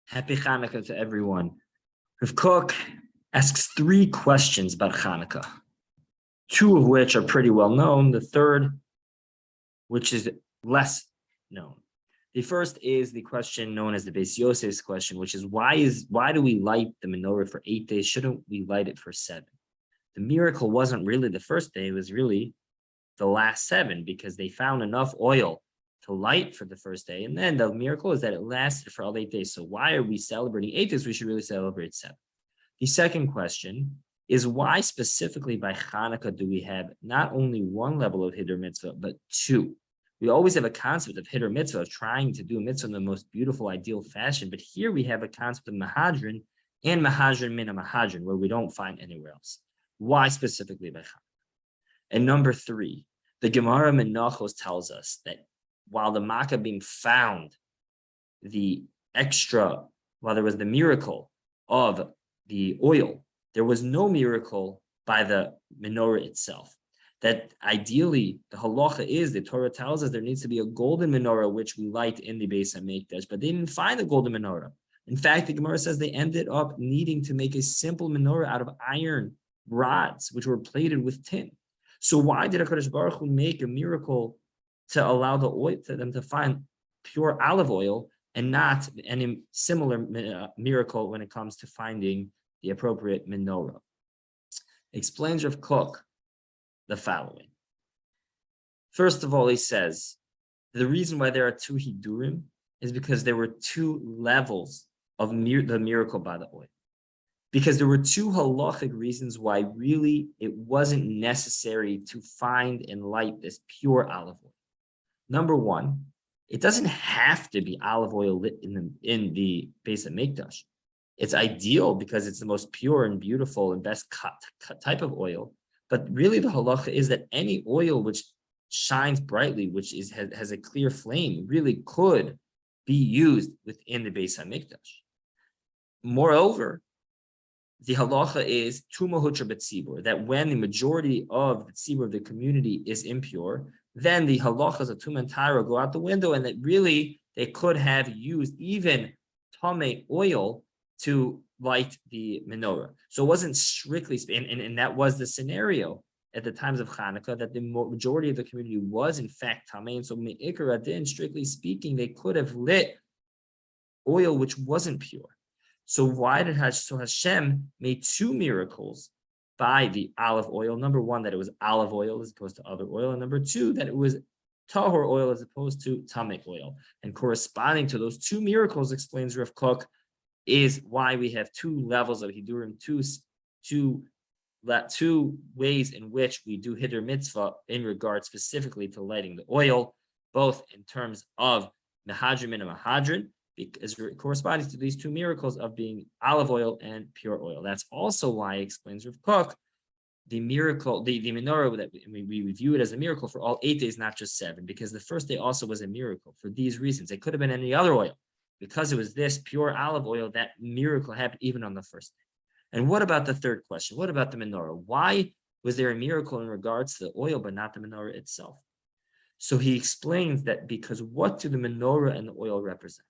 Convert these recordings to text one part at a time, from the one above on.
Happy Hanukkah to everyone. Rav Kook asks 3 questions about Hanukkah, 2 of which are pretty well known, the third, which is less known. The first is the question known as the Beis Yosef's question, which is why do we light the menorah for 8 days? Shouldn't we light it for 7? The miracle wasn't really the first day, it was really the last 7, because they found enough oil to light for the first day. And then the miracle is that it lasted for all 8 days. So why are we celebrating 8 days? We should really celebrate 7. The second question is why specifically by Hanukkah do we have not only one level of Hiddur Mitzvah, but 2? We always have a concept of Hiddur Mitzvah, of trying to do a mitzvah in the most beautiful, ideal fashion. But here we have a concept of Mahadran and Mahadran Min Mahadran, where we don't find anywhere else. Why specifically by Hanukkah? And number 3, the Gemara Menachos tells us that while the Maccabim found while there was the miracle of the oil, there was no miracle by the menorah itself. That ideally, the halacha is, the Torah tells us there needs to be a golden menorah which we light in the Beis HaMikdash, but they didn't find the golden menorah. In fact, the Gemara says they ended up needing to make a simple menorah out of iron rods, which were plated with tin. So why did HaKadosh Baruch Hu make a miracle to allow the oil to them to find pure olive oil and not any similar miracle when it comes to finding the appropriate menorah? Explains Rav Kook the following. First of all, he says the reason why there are 2 hidurim is because there were 2 levels of the miracle by the oil. Because there were 2 halachic reasons why really it wasn't necessary to find and light this pure olive oil. Number 1, it doesn't have to be olive oil lit in the Beis HaMikdash. It's ideal because it's the most pure and beautiful and best cut type of oil. But really the halacha is that any oil which shines brightly, which has a clear flame, really could be used within the Beis HaMikdash. Moreover, the halacha is tuma hutra b'tzibur, that when the majority of the tzibur of the community is impure, then the halachas of tuma and taira go out the window, and that really they could have used even tamei oil to light the menorah. So it wasn't strictly, and that was the scenario at the times of Hanukkah, that the majority of the community was in fact tamei, and so me'ikar adin, strictly speaking, they could have lit oil which wasn't pure. So why did Hashem made 2 miracles by the olive oil? Number 1, that it was olive oil as opposed to other oil, and number 2, that it was tahor oil as opposed to tamei oil. And corresponding to those 2 miracles, explains Rav Kook, is why we have 2 levels of hidurim, two ways in which we do hiddur mitzvah in regard specifically to lighting the oil, both in terms of mahadrin and mahadrin, because corresponding to these 2 miracles of being olive oil and pure oil. That's also why, explains Rav Kook, the miracle, the menorah, that we view it as a miracle for all 8 days, not just 7, because the first day also was a miracle for these reasons. It could have been any other oil. Because it was this pure olive oil, that miracle happened even on the first day. And what about the third question? What about the menorah? Why was there a miracle in regards to the oil, but not the menorah itself? So he explains that because what do the menorah and the oil represent?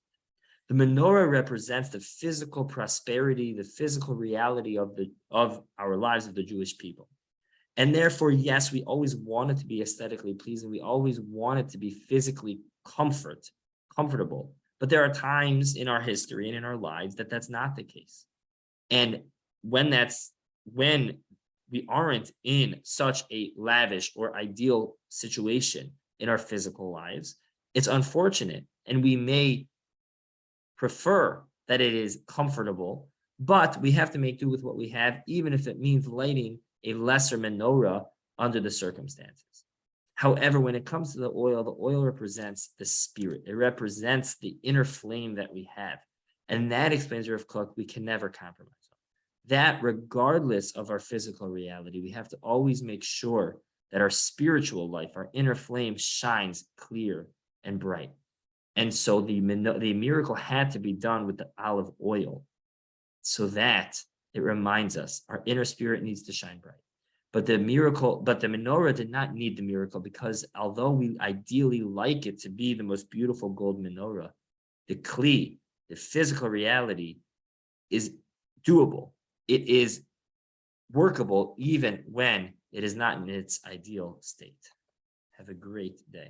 The menorah represents the physical prosperity, the physical reality of our lives of the Jewish people. And therefore, yes, we always want it to be aesthetically pleasing. We always want it to be physically comfortable. But there are times in our history and in our lives that that's not the case. And when we aren't in such a lavish or ideal situation in our physical lives, it's unfortunate. And we may prefer that it is comfortable, but we have to make do with what we have, even if it means lighting a lesser menorah under the circumstances. However, when it comes to the oil represents the spirit. It represents the inner flame that we have. And that, explains Rav Kook, we can never compromise on. That, regardless of our physical reality, we have to always make sure that our spiritual life, our inner flame, shines clear and bright. And so the miracle had to be done with the olive oil so that it reminds us our inner spirit needs to shine bright. But the menorah did not need the miracle, because although we ideally like it to be the most beautiful gold menorah, the kli, the physical reality is doable. It is workable even when it is not in its ideal state. Have a great day.